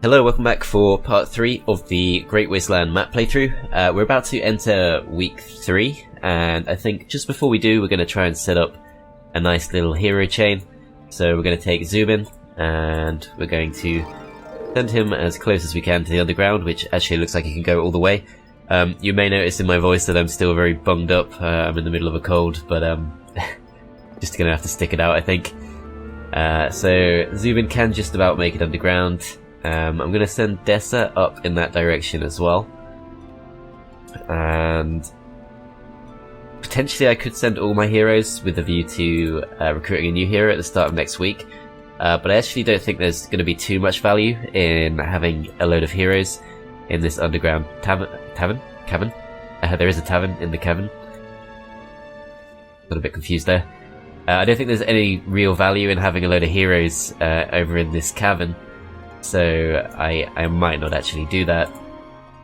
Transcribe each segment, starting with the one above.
Hello, welcome back for part 3 of the Great Wasteland map playthrough. We're about to enter week 3, and I think just before we do, we're going to try and set up a nice little hero chain. So we're going to take Zubin, and we're going to send him as close as we can to the underground, which actually looks like he can go all the way. You may notice in my voice that I'm still very bunged up. I'm in the middle of a cold, but just going to have to stick it out, I think. So Zubin can just about make it underground. I'm going to send Dessa up in that direction as well, and potentially I could send all my heroes with a view to recruiting a new hero at the start of next week, but I actually don't think there's going to be too much value in having a load of heroes in this underground cavern? There is a tavern in the cavern. Got a bit confused there. I don't think there's any real value in having a load of heroes over in this cavern. So I might not actually do that.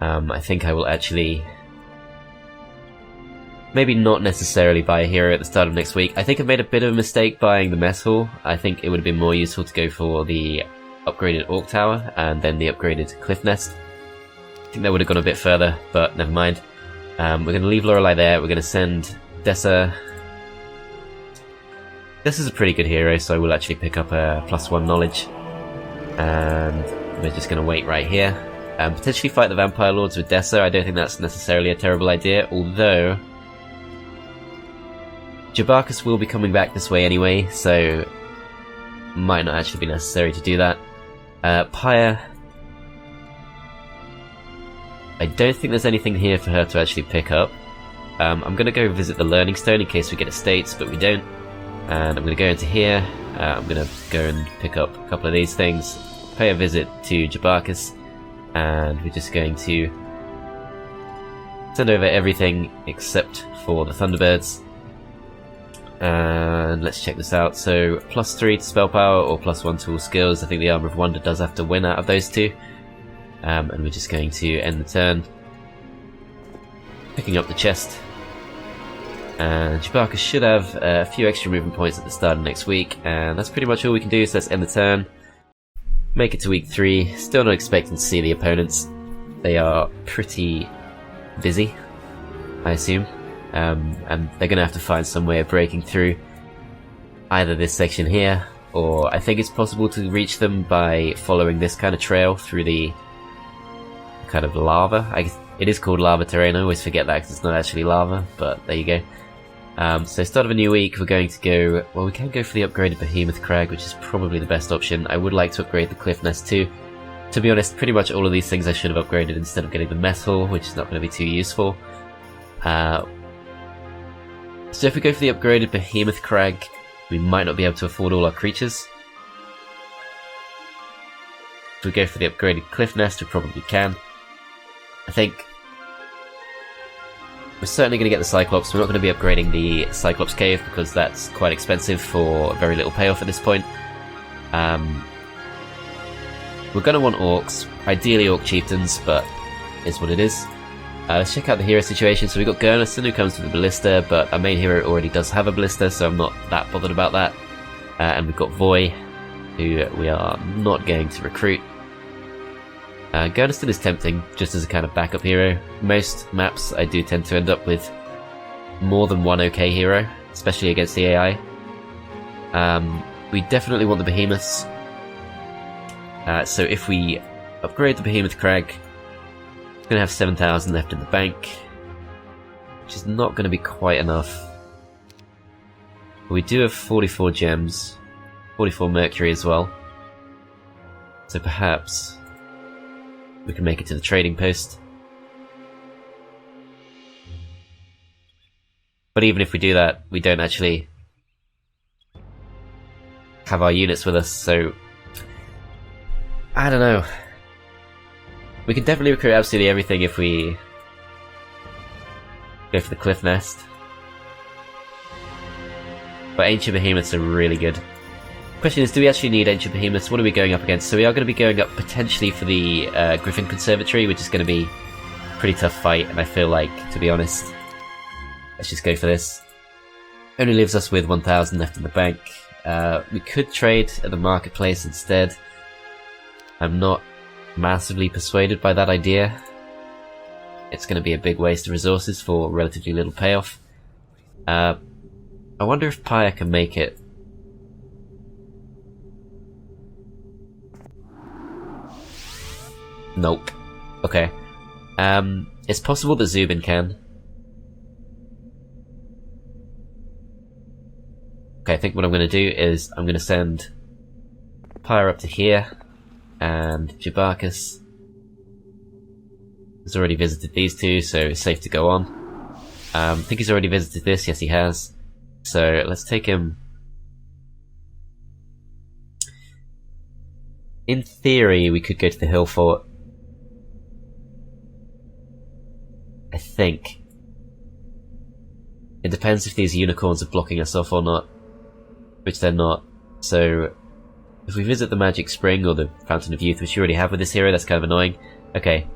I think I will actually maybe not necessarily buy a hero at the start of next week. I think I made a bit of a mistake buying the mess hall. I think it would have been more useful to go for the upgraded Orc Tower and then the upgraded Cliff Nest. I think that would have gone a bit further, but never mind. We're going to leave Lorelei there. We're going to send Dessa. This is a pretty good hero, so I will actually pick up a +1 knowledge. And we're just going to wait right here and potentially fight the Vampire Lords with Dessa. I don't think that's necessarily a terrible idea, although Jabarkas will be coming back this way anyway, so might not actually be necessary to do that. Pyre, I don't think there's anything here for her to actually pick up. I'm going to go visit the Learning Stone in case we get estates, but we don't. And I'm going to go into here. I'm going to go and pick up a couple of these things, pay a visit to Jabarkas, and we're just going to send over everything except for the Thunderbirds. And let's check this out. So +3 to spell power or +1 to all skills. I think the Armor of Wonder does have to win out of those two. And we're just going to end the turn picking up the chest. And Jabarkas should have a few extra movement points at the start of next week, and that's pretty much all we can do, so let's end the turn. Make it to week 3, still not expecting to see the opponents. They are pretty busy, I assume, and they're going to have to find some way of breaking through either this section here, or I think it's possible to reach them by following this kind of trail through the kind of lava. I guess it is called lava terrain, I always forget that because it's not actually lava, but there you go. So start of a new week, we're going to go, well, we can go for the upgraded Behemoth Crag, which is probably the best option. I would like to upgrade the Cliff Nest too. To be honest, pretty much all of these things I should have upgraded instead of getting the Mess Hall, which is not going to be too useful. So if we go for the upgraded Behemoth Crag, we might not be able to afford all our creatures. If we go for the upgraded Cliff Nest, we probably can. I think we're certainly going to get the Cyclops. We're not going to be upgrading the Cyclops Cave because that's quite expensive for very little payoff at this point. We're going to want Orcs, ideally Orc Chieftains, but is what it is. Let's check out the hero situation. So we've got Gurnison who comes with a Ballista, but our main hero already does have a Ballista, so I'm not that bothered about that. And we've got Voy, who we are not going to recruit. Gurnison is tempting, just as a kind of backup hero. Most maps I do tend to end up with more than one okay hero, especially against the AI. We definitely want the Behemoths. So if we upgrade the Behemoth Crag, we're going to have 7,000 left in the bank, which is not going to be quite enough. We do have 44 gems, 44 mercury as well. So perhaps we can make it to the trading post. But even if we do that, we don't actually have our units with us, so I don't know. We can definitely recruit absolutely everything if we go for the Cliff Nest. But Ancient Behemoths are really good. Question is, do we actually need Ancient Behemoths? What are we going up against? So we are going to be going up potentially for the Griffin Conservatory, which is going to be a pretty tough fight, and I feel like, to be honest, let's just go for this. Only leaves us with 1,000 left in the bank. We could trade at the marketplace instead. I'm not massively persuaded by that idea. It's going to be a big waste of resources for relatively little payoff. I wonder if HotA can make it. Nope. Okay. It's possible that Zubin can. Okay, I think what I'm going to do is I'm going to send HotA up to here, and Jabarkas has already visited these two, so it's safe to go on. I think he's already visited this, yes he has. So let's take him. In theory, we could go to the hill fort. I think. It depends if these unicorns are blocking us off or not. Which they're not. So, if we visit the Magic Spring or the Fountain of Youth, which you already have with this hero, that's kind of annoying. Okay,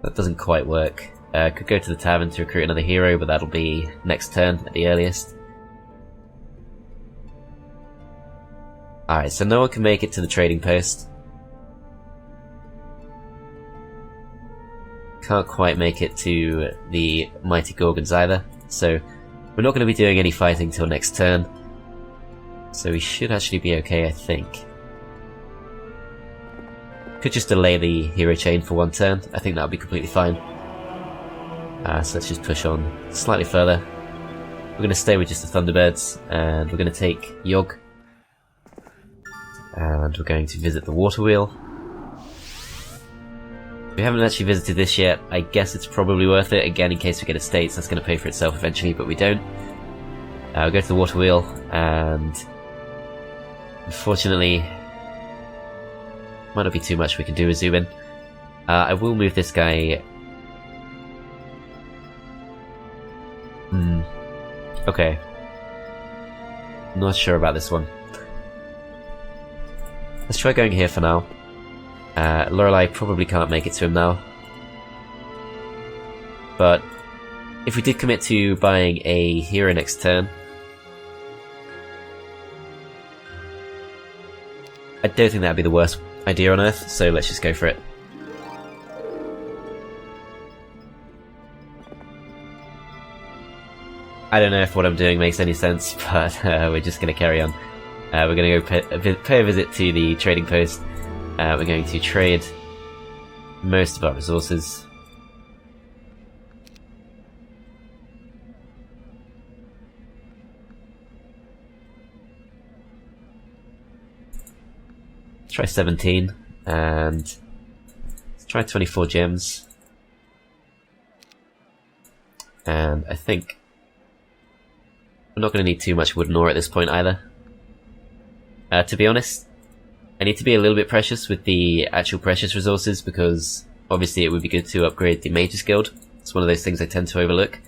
that doesn't quite work. Could go to the tavern to recruit another hero, but that'll be next turn at the earliest. Alright, so no one can make it to the trading post. Can't quite make it to the mighty gorgons either, so we're not going to be doing any fighting till next turn. So we should actually be okay, I think. Could just delay the hero chain for one turn. I think that'll be completely fine. So let's just push on slightly further. We're going to stay with just the Thunderbirds, and we're going to take Yogg. And we're going to visit the Water Wheel. We haven't actually visited this yet. I guess it's probably worth it. Again, in case we get estates, that's going to pay for itself eventually, but we don't. We'll go to the Water Wheel, and unfortunately, might not be too much we can do with Zubin. I will move this guy. Okay. Not sure about this one. Let's try going here for now. Lorelei probably can't make it to him now. But if we did commit to buying a hero next turn, I don't think that'd be the worst idea on earth, so let's just go for it. I don't know if what I'm doing makes any sense, but we're just going to carry on. We're going to go pay a visit to the trading post. We're going to trade most of our resources. Let's try 17, and let's try 24 gems. And I think we're not going to need too much wooden ore at this point either. To be honest, I need to be a little bit precious with the actual precious resources, because obviously it would be good to upgrade the Mage's Guild. It's one of those things I tend to overlook.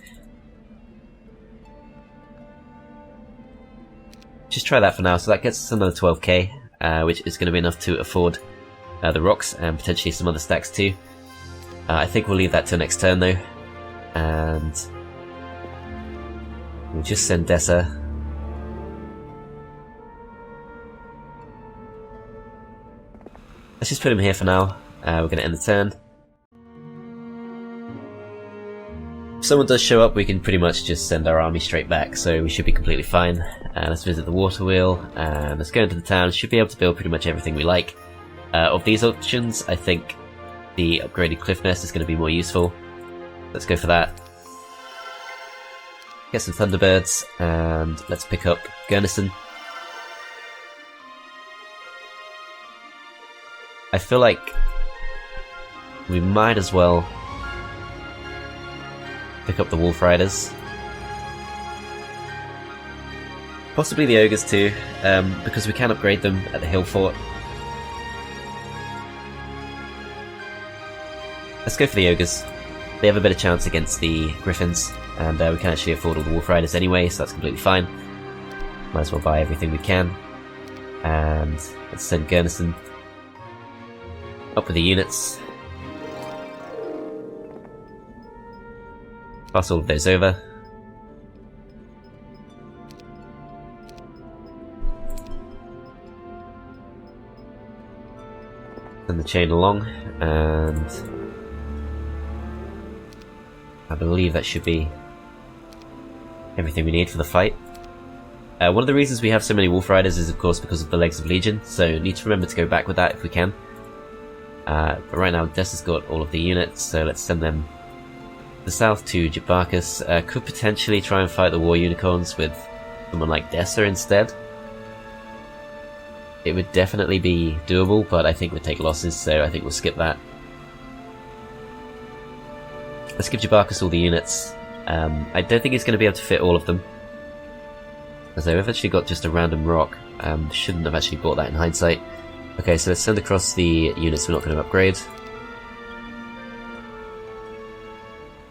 Just try that for now, so that gets us another 12k, which is going to be enough to afford the rocks and potentially some other stacks too. I think we'll leave that till next turn though, and we'll just send Dessa. Let's just put him here for now. We're going to end the turn. If someone does show up, we can pretty much just send our army straight back, so we should be completely fine. Let's visit the Water Wheel, and let's go into the town. Should be able to build pretty much everything we like. Of these options, I think the upgraded Cliff Nest is going to be more useful. Let's go for that. Get some Thunderbirds, and let's pick up Gurnison. I feel like we might as well pick up the Wolf Riders. Possibly the Ogres too, because we can upgrade them at the Hill Fort. Let's go for the Ogres. They have a better chance against the Griffins, and we can actually afford all the Wolf Riders anyway, so that's completely fine. Might as well buy everything we can. And let's send Gurnison up with the units. Pass all of those over. Send the chain along, and I believe that should be everything we need for the fight. One of the reasons we have so many Wolf Riders is of course because of the Legs of Legion, so need to remember to go back with that if we can. But right now Des has got all of the units, so let's send them to the south to Jabarkas. Could potentially try and fight the War Unicorns with someone like Dessa instead. It would definitely be doable, but I think we'd take losses, so I think we'll skip that. Let's give Jabarkas all the units. I don't think he's going to be able to fit all of them, as I've actually got just a random rock. Shouldn't have actually bought that in hindsight. Okay, so let's send across the units we're not going to upgrade.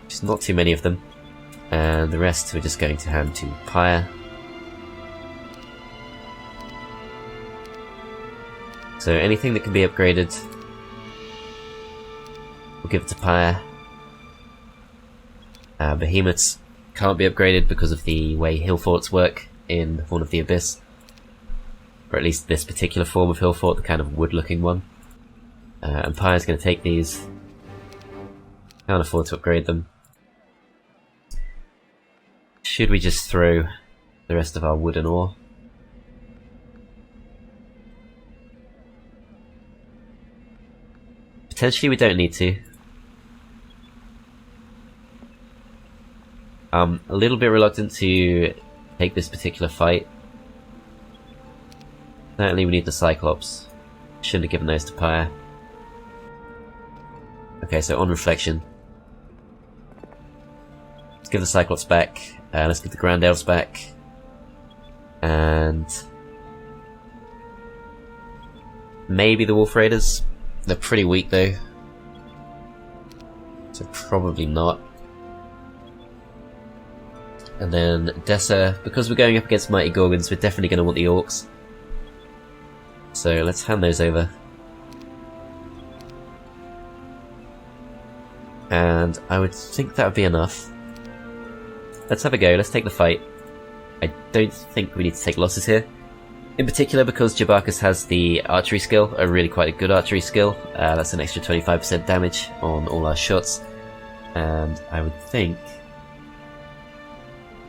Just not too many of them. And the rest we're just going to hand to Pyre. So anything that can be upgraded, we'll give it to Pyre. Behemoths can't be upgraded because of the way hill forts work in Horn of the Abyss. Or at least this particular form of hill fort, the kind of wood-looking one. And Pyre's going to take these. Can't afford to upgrade them. Should we just throw the rest of our wood and ore? Potentially we don't need to. I'm a little bit reluctant to take this particular fight. Certainly we need the Cyclops. Shouldn't have given those to Pyre. Okay, so on reflection, let's give the Cyclops back, let's give the Grand Elves back, and maybe the Wolf Raiders. They're pretty weak though, so probably not. And then Dessa, because we're going up against Mighty Gorgons, we're definitely going to want the Orcs. So let's hand those over. And I would think that would be enough. Let's have a go, let's take the fight. I don't think we need to take losses here. In particular because Jabarkas has the archery skill, a really quite a good archery skill. That's an extra 25% damage on all our shots. And I would think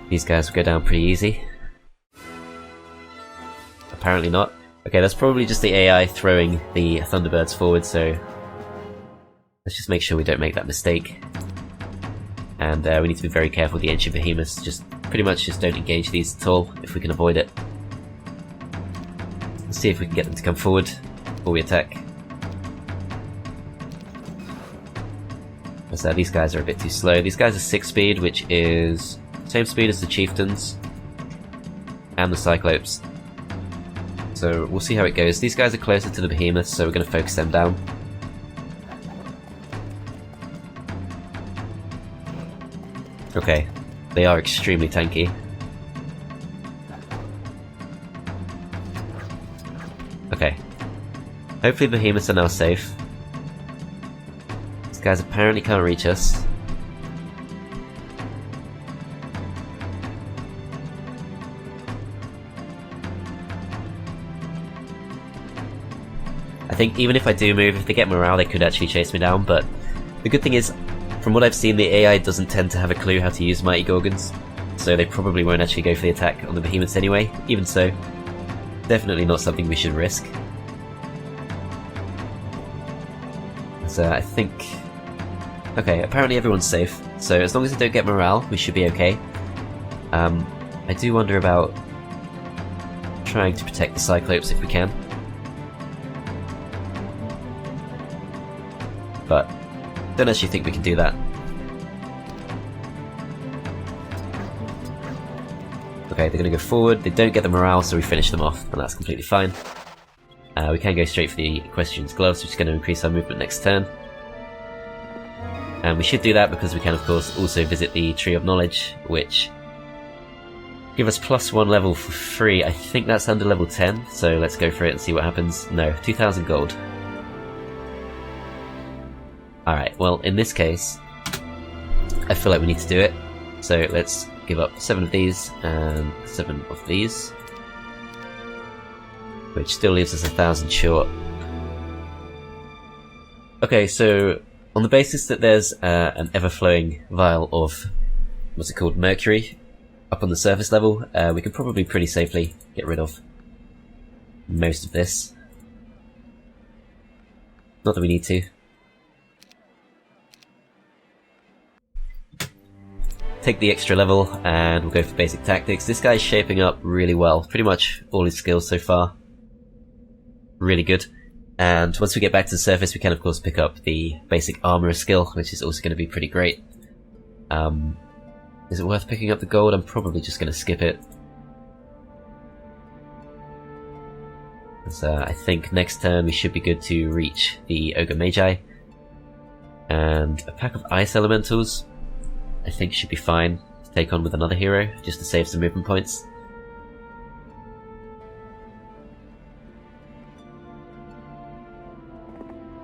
these guys will go down pretty easy. Apparently not. Okay, that's probably just the AI throwing the Thunderbirds forward, so let's just make sure we don't make that mistake. And we need to be very careful with the Ancient Behemoths. Just pretty much just don't engage these at all if we can avoid it. Let's see if we can get them to come forward before we attack. So these guys are a bit too slow. These guys are 6 speed, which is same speed as the Chieftains and the Cyclops. So we'll see how it goes. These guys are closer to the Behemoths, so we're going to focus them down. Okay, they are extremely tanky. Okay, hopefully the Behemoths are now safe. These guys apparently can't reach us. I think even if I do move, if they get morale, they could actually chase me down, but the good thing is, from what I've seen, the AI doesn't tend to have a clue how to use Mighty Gorgons, so they probably won't actually go for the attack on the Behemoths anyway. Even so, definitely not something we should risk. So I think... okay, apparently everyone's safe, so as long as they don't get morale, we should be okay. I do wonder about trying to protect the Cyclops if we can. But don't actually think we can do that. Okay, they're going to go forward, they don't get the morale, so we finish them off, and that's completely fine. We can go straight for the Equestrian's Gloves, which is going to increase our movement next turn. And we should do that because we can of course also visit the Tree of Knowledge, which give us +1 level for free. I think that's under level 10, so let's go for it and see what happens. No, 2,000 gold. Alright, well in this case, I feel like we need to do it. So let's give up 7 of these and 7 of these, which still leaves us 1,000 short. Okay, so on the basis that there's an ever-flowing vial of, what's it called, mercury, up on the surface level, we can probably pretty safely get rid of most of this. Not that we need to. Take the extra level and we'll go for basic tactics. This guy's shaping up really well. Pretty much all his skills so far. Really good. And once we get back to the surface, we can of course pick up the basic armor skill, which is also going to be pretty great. Is it worth picking up the gold? I'm probably just going to skip it. So I think next turn we should be good to reach the ogre magi. And a pack of ice elementals I think should be fine to take on with another hero, just to save some movement points.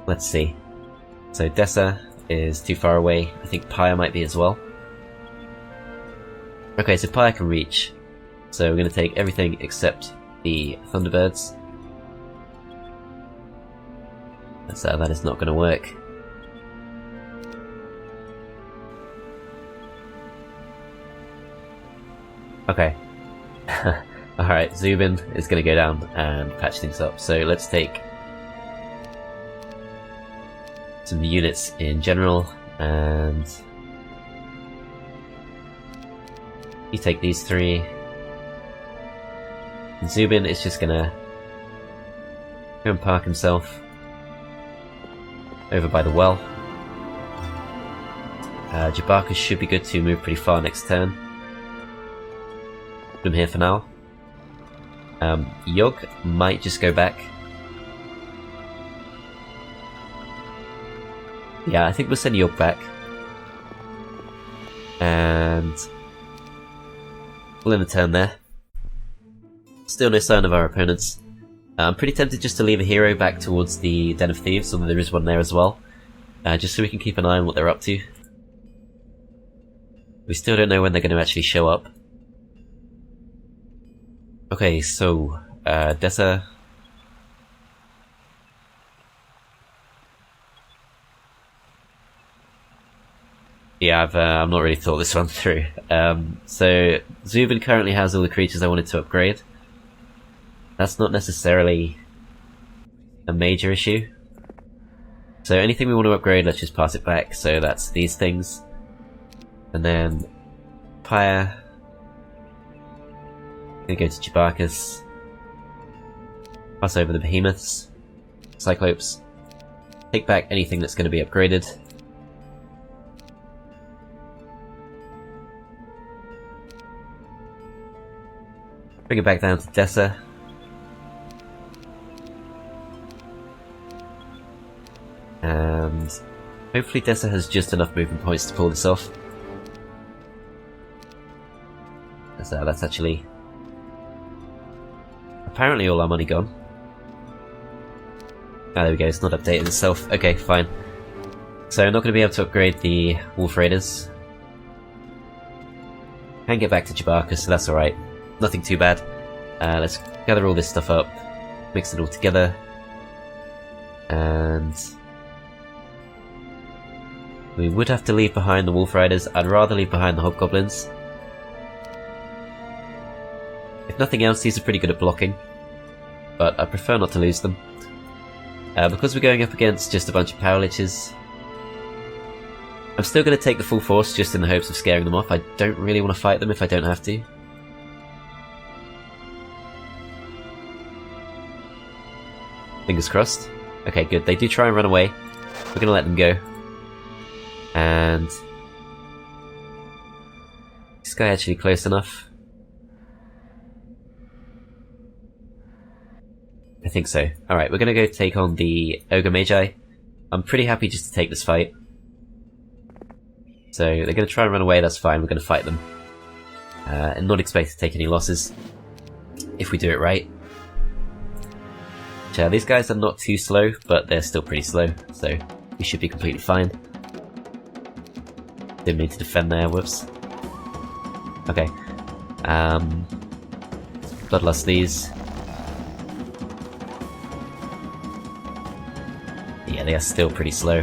Let's see. So Dessa is too far away. I think Pyre might be as well. Okay, so Pyre can reach. So we're going to take everything except the Thunderbirds. So that is not going to work. Okay. Alright, Zubin is going to go down and patch things up. So let's take some units in general, and you take these three. And Zubin is just going to go and park himself over by the well. Jabarkas should be good to move pretty far next turn. Put him here for now. Yog might just go back. Yeah, I think we'll send Yog back. And we'll end the turn there. Still no sign of our opponents. I'm pretty tempted just to leave a hero back towards the Den of Thieves, although there is one there as well. Just so we can keep an eye on what they're up to. We still don't know when they're going to actually show up. Okay, so, Dessa. Yeah, I've not really thought this one through. So, Zubin currently has all the creatures I wanted to upgrade. That's not necessarily a major issue. So anything we want to upgrade, let's just pass it back. So that's these things. And then Pyre. Gonna go to Jabarkas. Pass over the behemoths. Cyclopes. Take back anything that's going to be upgraded. Bring it back down to Dessa. And hopefully Dessa has just enough movement points to pull this off. So that's actually apparently all our money gone. Ah, there we go, it's not updated itself. Okay, fine. So I'm not going to be able to upgrade the Wolf Raiders. Can get back to Jabarkas, so that's alright. Nothing too bad. Let's gather all this stuff up, mix it all together, and we would have to leave behind the Wolf Riders. I'd rather leave behind the Hobgoblins. If nothing else, these are pretty good at blocking, but I prefer not to lose them. Because we're going up against just a bunch of Power Liches, I'm still going to take the full force just in the hopes of scaring them off. I don't really want to fight them if I don't have to. Fingers crossed. Okay, good. They do try and run away. We're going to let them go. And is this guy actually close enough? I think so. Alright, we're going to go take on the Ogre Magi. I'm pretty happy just to take this fight. So they're going to try and run away, that's fine, we're going to fight them. And not expect to take any losses, if we do it right. Yeah, these guys are not too slow, but they're still pretty slow, so we should be completely fine. Didn't mean to defend there, whoops. Okay. Bloodlust these. Yeah, Yeah, they are still pretty slow,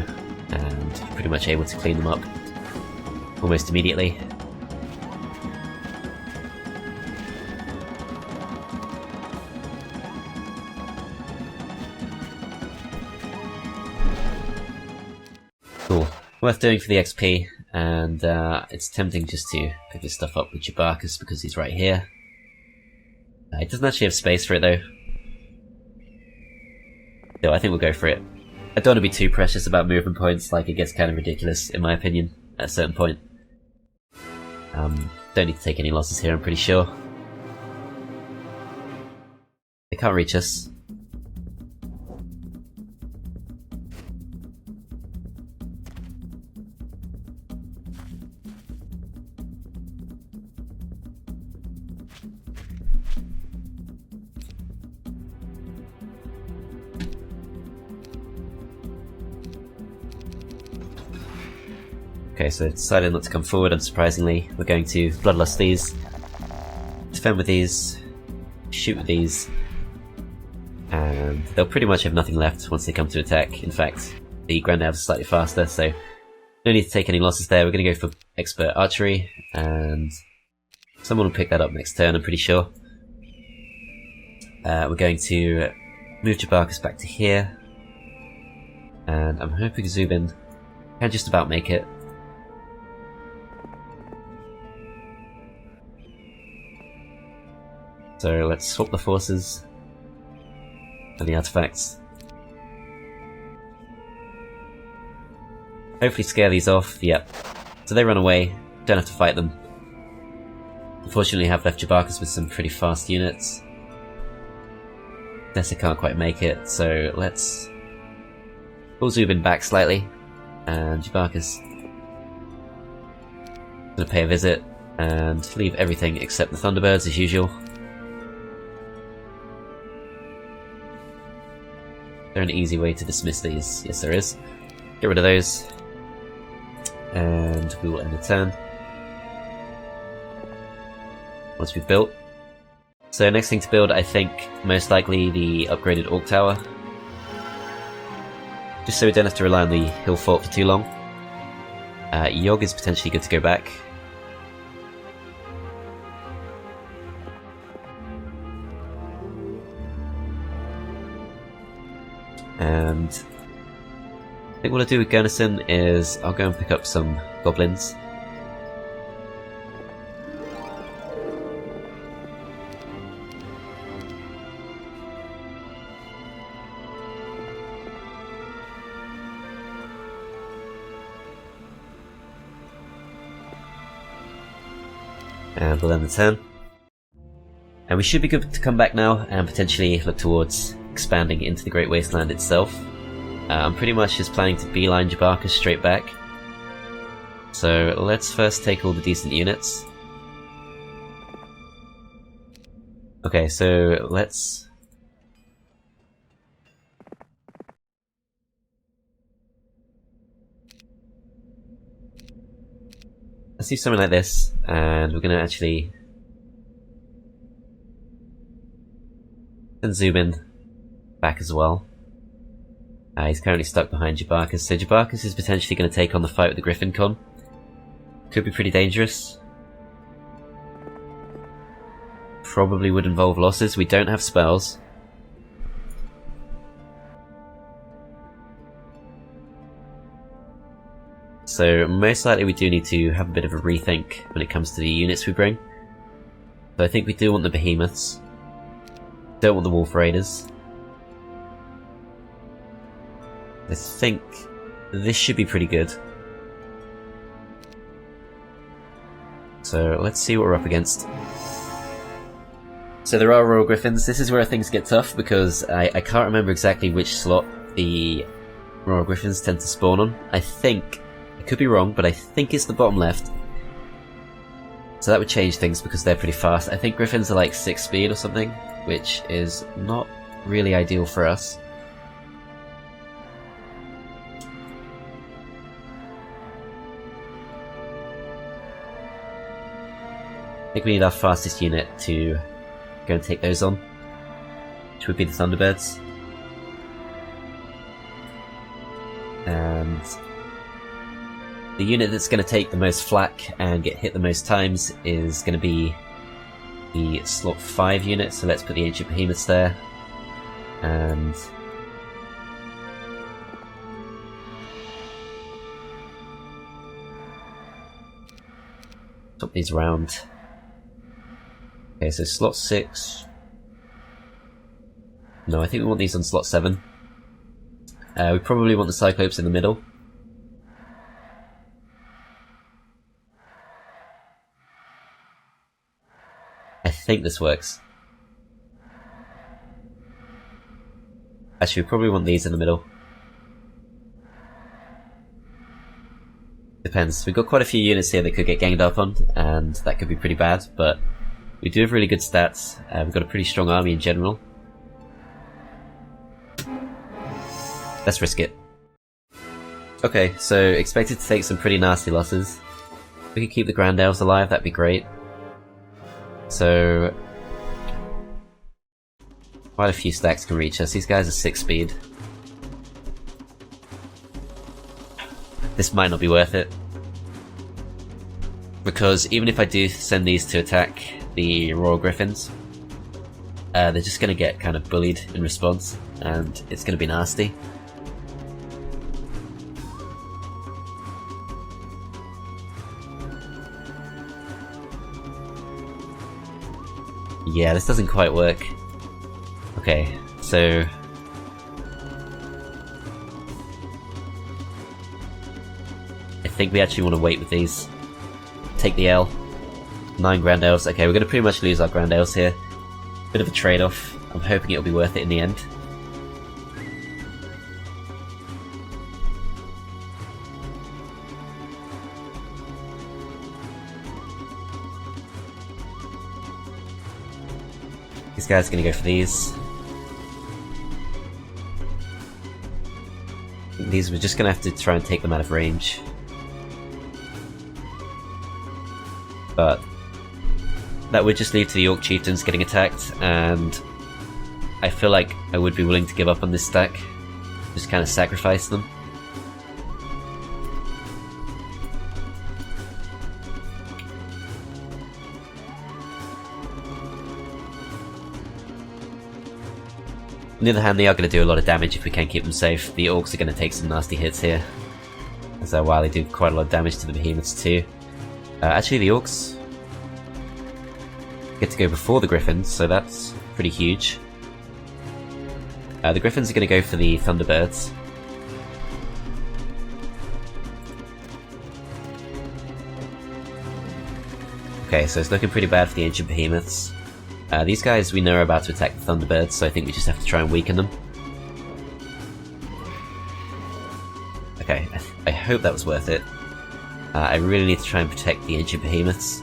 and pretty much able to clean them up almost immediately. Cool. Worth doing for the XP, and it's tempting just to pick this stuff up with Jabarkas because he's right here. It doesn't actually have space for it though. So I think we'll go for it. I don't want to be too precious about movement points, like it gets kind of ridiculous in my opinion at a certain point. Don't need to take any losses here, I'm pretty sure. They can't reach us. Okay, so decided not to come forward, unsurprisingly. We're going to bloodlust these, defend with these, shoot with these, and they'll pretty much have nothing left once they come to attack. In fact, the Grandavs are slightly faster, so no need to take any losses there. We're going to go for expert archery, and someone will pick that up next turn, I'm pretty sure. We're going to move Jabarkas back to here, and I'm hoping Zubin can just about make it. So let's swap the forces and the artifacts. Hopefully scare these off. Yep. So they run away, don't have to fight them. Unfortunately I have left Jabarkas with some pretty fast units. Guess I can't quite make it, so let's pull Zubin back slightly, and Jabarkas gonna pay a visit and leave everything except the Thunderbirds as usual. There's an easy way to dismiss these. Yes, there is. Get rid of those. And we will end the turn once we've built. So next thing to build, I think, most likely the upgraded Orc Tower. Just so we don't have to rely on the hill fort for too long. Yogg is potentially good to go back. And I think what I'll do with Gunnison is I'll go and pick up some goblins. And we'll end the turn. And we should be good to come back now and potentially look towards expanding into the Great Wasteland itself. I'm pretty much just planning to beeline Jabarkas straight back. So let's first take all the decent units. Okay, so let's do something like this, and we're gonna actually send Zubin back as well. He's currently stuck behind Jabarkas, so Jabarkas is potentially going to take on the fight with the Griffin Con. Could be pretty dangerous. Probably would involve losses. We don't have spells. So most likely we do need to have a bit of a rethink when it comes to the units we bring. So I think we do want the Behemoths. Don't want the Wolf Raiders. I think this should be pretty good. So let's see what we're up against. So there are Royal Griffins. This is where things get tough because I can't remember exactly which slot the Royal Griffins tend to spawn on. I think, I could be wrong, but I think it's the bottom left. So that would change things because they're pretty fast. I think Griffins are like 6 speed or something, which is not really ideal for us. I think we need our fastest unit to go and take those on, which would be the Thunderbirds. and the unit that's going to take the most flak and get hit the most times is going to be the slot 5 unit, so let's put the ancient behemoths there, and swap these around. Okay, so slot 6. No, I think we want these on slot 7. We probably want the Cyclops in the middle. I think this works. Actually, we probably want these in the middle. Depends. We've got quite a few units here that could get ganged up on, and that could be pretty bad, but we do have really good stats. We've got a pretty strong army in general. Let's risk it. Okay, so expected to take some pretty nasty losses. If we could keep the Grand Elves alive, that'd be great. So quite a few stacks can reach us. These guys are 6 speed. This might not be worth it, because even if I do send these to attack the Royal Griffins, they're just going to get kind of bullied in response, and it's going to be nasty. Yeah, this doesn't quite work. Okay, so I think we actually want to wait with these. Take the L. 9 Grand Elves. Okay, we're going to pretty much lose our Grand Elves here. Bit of a trade-off. I'm hoping it'll be worth it in the end. These guys are going to go for these. These we're just going to have to try and take them out of range. But that would just lead to the Orc Chieftains getting attacked, and I feel like I would be willing to give up on this stack. Just kind of sacrifice them. On the other hand, they are going to do a lot of damage if we can keep them safe. The Orcs are going to take some nasty hits here, as while they do quite a lot of damage to the Behemoths too. Actually, the Orcs get to go before the Griffins, so that's pretty huge. The Griffins are going to go for the Thunderbirds. Okay, so it's looking pretty bad for the Ancient Behemoths. These guys we know are about to attack the Thunderbirds, so I think we just have to try and weaken them. Okay, I hope that was worth it. I really need to try and protect the Ancient Behemoths.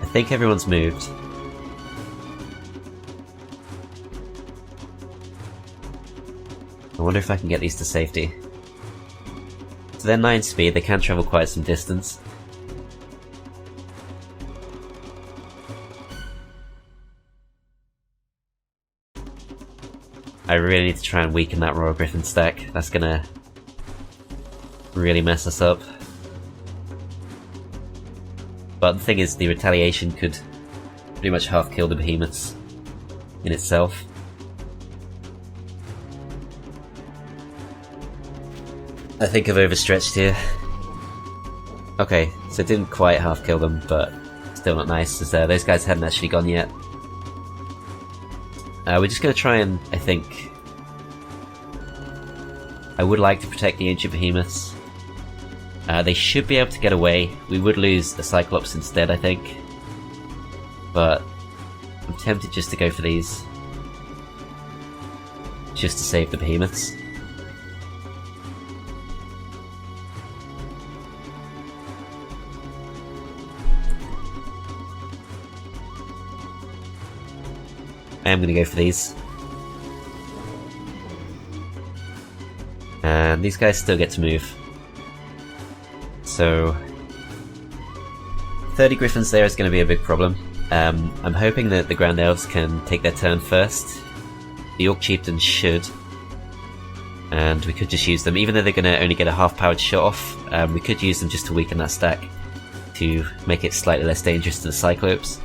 I think everyone's moved. I wonder if I can get these to safety. So they're 9 speed, they can travel quite some distance. I really need to try and weaken that Royal Griffin stack. That's gonna really mess us up. But the thing is, the retaliation could pretty much half kill the Behemoths in itself. I think I've overstretched here. Okay, so it didn't quite half kill them, but still not nice, as those guys hadn't actually gone yet. We're just going to try and, I think... I would like to protect the Ancient Behemoths. They should be able to get away. We would lose the Cyclops instead, I think. But I'm tempted just to go for these. Just to save the Behemoths. I am going to go for these. And these guys still get to move. So 30 griffins there is going to be a big problem. I'm hoping that the Grand Elves can take their turn first. The Orc Chieftains should. And we could just use them, even though they're going to only get a half-powered shot off, we could use them just to weaken that stack, to make it slightly less dangerous to the Cyclops.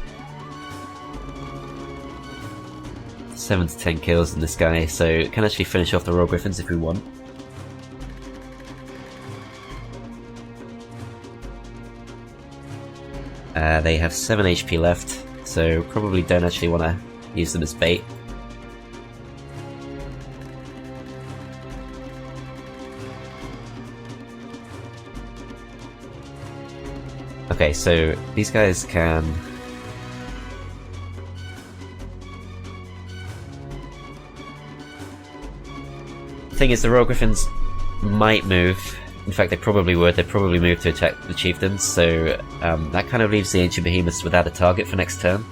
7 to 10 kills in this guy, so can actually finish off the Royal Griffins if we want. They have 7 HP left, so probably don't actually want to use them as bait. Okay, so these guys can... The thing is, the Royal Griffins might move. In fact, they probably would. They'd probably move to attack the Chieftains, so that kind of leaves the Ancient Behemoths without a target for next turn.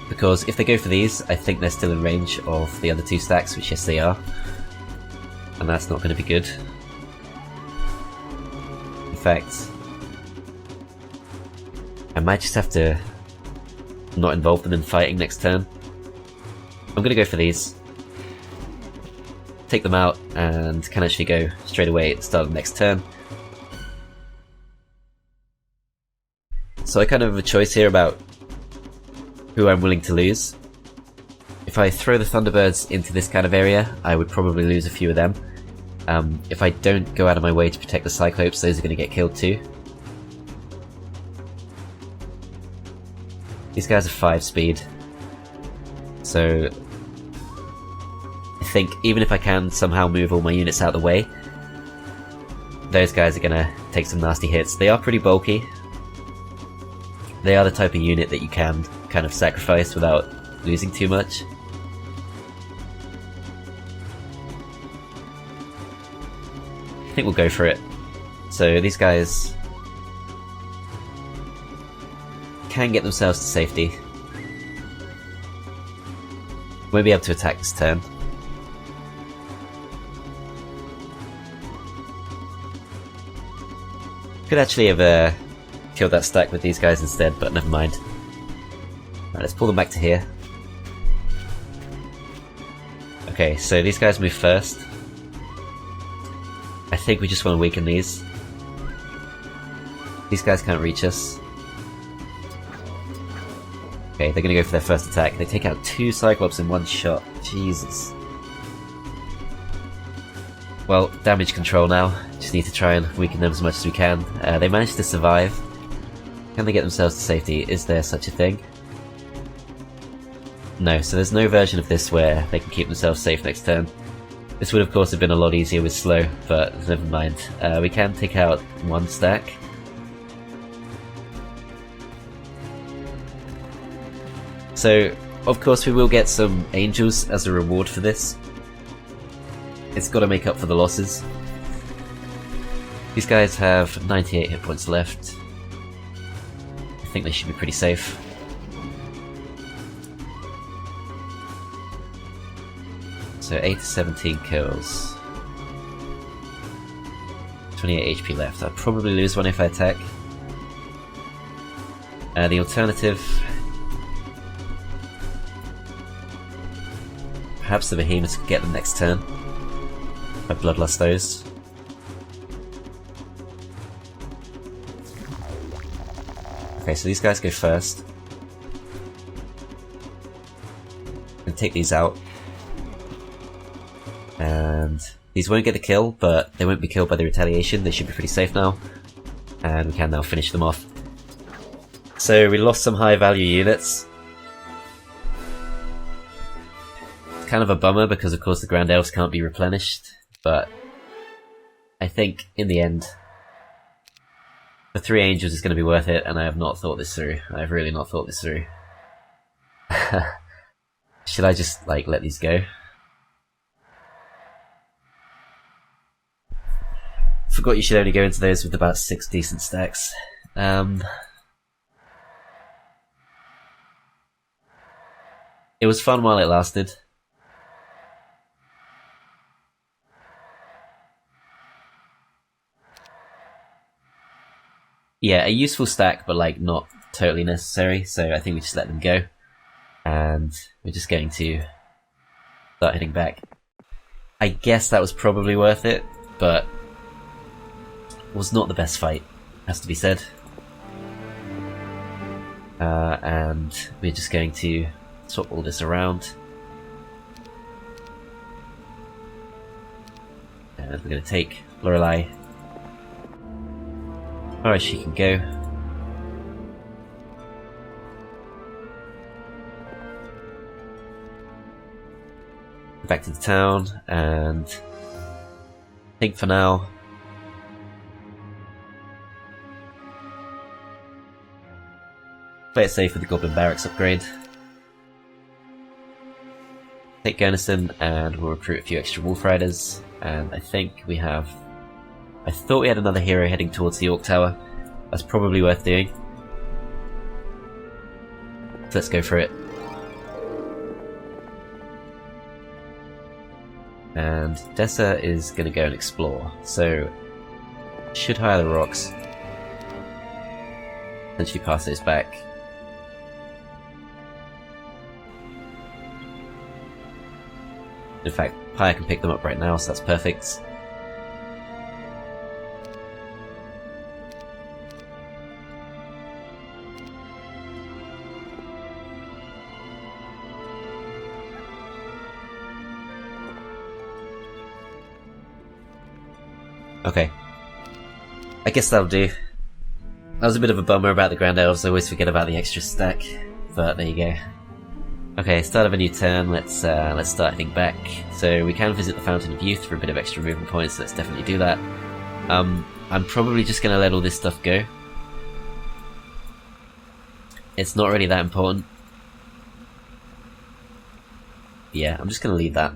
Because if they go for these, I think they're still in range of the other two stacks, which yes they are. And that's not going to be good. In fact, I might just have to not involve them in fighting next turn. I'm going to go for these. Take them out, and can actually go straight away at the start of the next turn. So I kind of have a choice here about who I'm willing to lose. If I throw the Thunderbirds into this kind of area, I would probably lose a few of them. If I don't go out of my way to protect the Cyclops, those are going to get killed too. These guys are 5 speed, so I think even if I can somehow move all my units out of the way, those guys are gonna take some nasty hits. They are pretty bulky. They are the type of unit that you can kind of sacrifice without losing too much. I think we'll go for it. So these guys can get themselves to safety. Won't be able to attack this turn. Could actually have killed that stack with these guys instead, but never mind. Right, let's pull them back to here. Okay, so these guys move first. I think we just want to weaken these. These guys can't reach us. Okay, they're gonna go for their first attack. They take out 2 Cyclops in one shot. Jesus. Well, damage control now. Just need to try and weaken them as much as we can. They managed to survive. Can they get themselves to safety? Is there such a thing? No, so there's no version of this where they can keep themselves safe next turn. This would of course have been a lot easier with slow, but never mind. We can take out 1 stack. So, of course we will get some angels as a reward for this. It's got to make up for the losses. These guys have 98 hit points left. I think they should be pretty safe. So 8 to 17 kills. 28 HP left. I'd probably lose one if I attack. The alternative... Perhaps the behemoths could get them next turn. I bloodlust those. Okay, so these guys go first. And take these out. And these won't get the kill, but they won't be killed by the retaliation. They should be pretty safe now. And we can now finish them off. So we lost some high value units. Kind of a bummer because of course the Grand Elves can't be replenished, but I think in the end the 3 angels is going to be worth it, and I have not thought this through. I have really not thought this through. Should I just like let these go? Forgot you should only go into those with about 6 decent stacks. It was fun while it lasted. Yeah, a useful stack, but like not totally necessary, so I think we just let them go. And we're just going to start heading back. I guess that was probably worth it, but was not the best fight, has to be said. And we're just going to swap all this around. And we're going to take Lorelei. Alright, she can go. Back to the town, and I think for now play it safe with the Goblin Barracks upgrade. Take Garrison, and we'll recruit a few extra Wolf Riders, and I think we have... I thought we had another hero heading towards the Orc Tower. That's probably worth doing. So let's go for it. And Dessa is going to go and explore, so should hire the rocks. Essentially pass those back. In fact, Pyre can pick them up right now, so that's perfect. Okay. I guess that'll do. That was a bit of a bummer about the Grand Elves, I always forget about the extra stack, but there you go. Okay, start of a new turn, let's start heading back. So we can visit the Fountain of Youth for a bit of extra movement points, so let's definitely do that. I'm probably just gonna let all this stuff go. It's not really that important. Yeah, I'm just gonna leave that.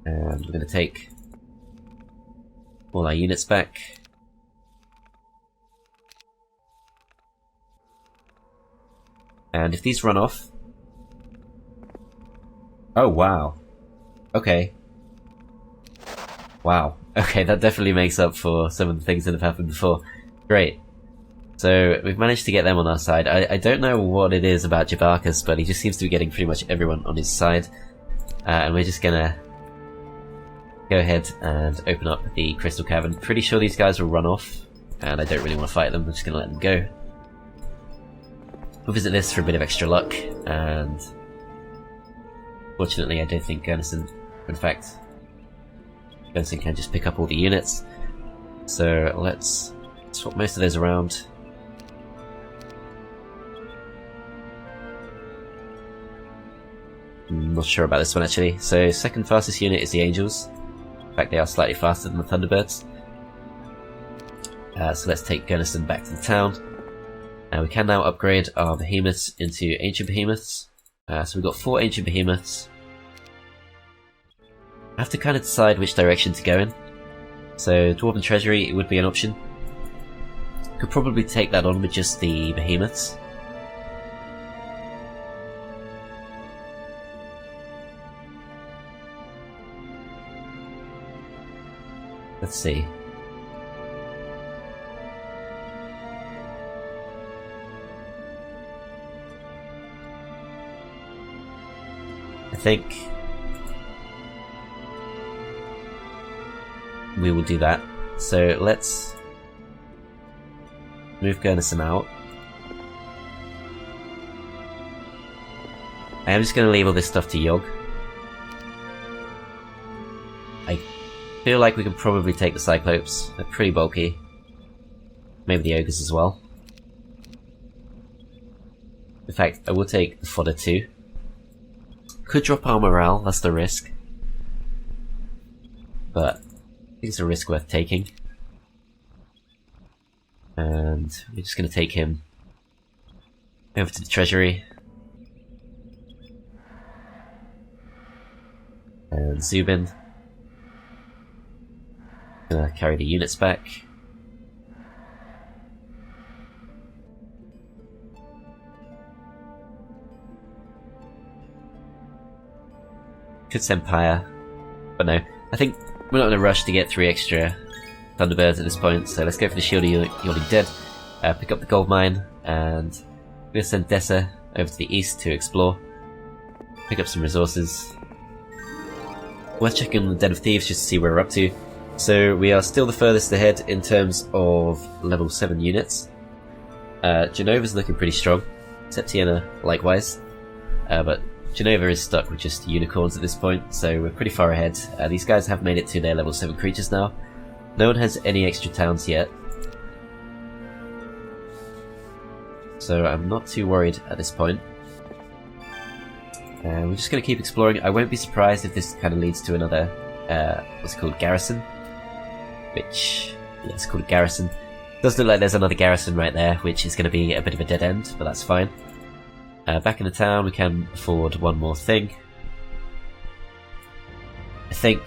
And we're going to take all our units back. And if these run off... Oh, wow. Okay. Wow. Okay, that definitely makes up for some of the things that have happened before. Great. So, we've managed to get them on our side. I don't know what it is about Jabarkas, but he just seems to be getting pretty much everyone on his side. And we're just gonna go ahead and open up the Crystal Cavern. Pretty sure these guys will run off, and I don't really want to fight them, I'm just going to let them go. We'll visit this for a bit of extra luck, and fortunately I don't think Garrison, in fact, Garrison can just pick up all the units. So let's swap most of those around. I'm not sure about this one actually. So second fastest unit is the Angels. In fact, they are slightly faster than the Thunderbirds. So let's take Garrison back to the town. And we can now upgrade our Behemoths into Ancient Behemoths. So we've got 4 Ancient Behemoths. I have to kind of decide which direction to go in. So Dwarven Treasury would be an option. Could probably take that on with just the Behemoths. Let's see. I think we will do that. So let's move Garrison out. I am just going to leave all this stuff to Yogg. I feel like we can probably take the Cyclopes. They're pretty bulky. Maybe the Ogres as well. In fact, I will take the Fodder too. Could drop our morale, that's the risk. But I think it's a risk worth taking. And we're just going to take him over to the Treasury. And Zubin. Gonna carry the units back. Could send Pyre, but no. I think we're not in a rush to get 3 extra Thunderbirds at this point, so let's go for the Shield of Yawning Dead, pick up the gold mine, and we're going to send Dessa over to the east to explore, pick up some resources. Worth checking on the Den of Thieves just to see where we're up to. So we are still the furthest ahead in terms of level 7 units. Genova's looking pretty strong, Septiana likewise, but Genova is stuck with just unicorns at this point, so we're pretty far ahead. These guys have made it to their level 7 creatures now. No one has any extra towns yet, so I'm not too worried at this point. We're just going to keep exploring. I won't be surprised if this kind of leads to another, what's it called, garrison? Which, yeah, it's called a garrison. Does look like there's another garrison right there, which is going to be a bit of a dead end, but that's fine. Back in the town, we can afford one more thing. I think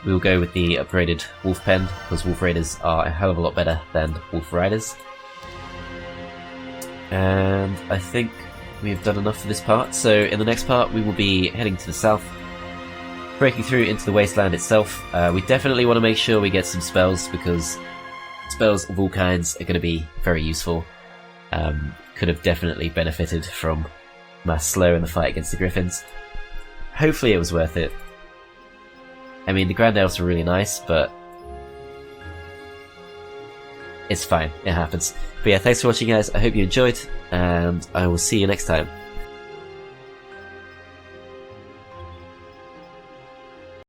we'll go with the upgraded wolf pen, because wolf raiders are a hell of a lot better than wolf riders. And I think we've done enough for this part, so in the next part we will be heading to the south, breaking through into the wasteland itself. We definitely want to make sure we get some spells, because spells of all kinds are going to be very useful. Could have definitely benefited from mass slow in the fight against the griffins. Hopefully it was worth it. I mean, the Grand Elves were really nice, but it's fine, it happens. But yeah, thanks for watching guys, I hope you enjoyed, and I will see you next time.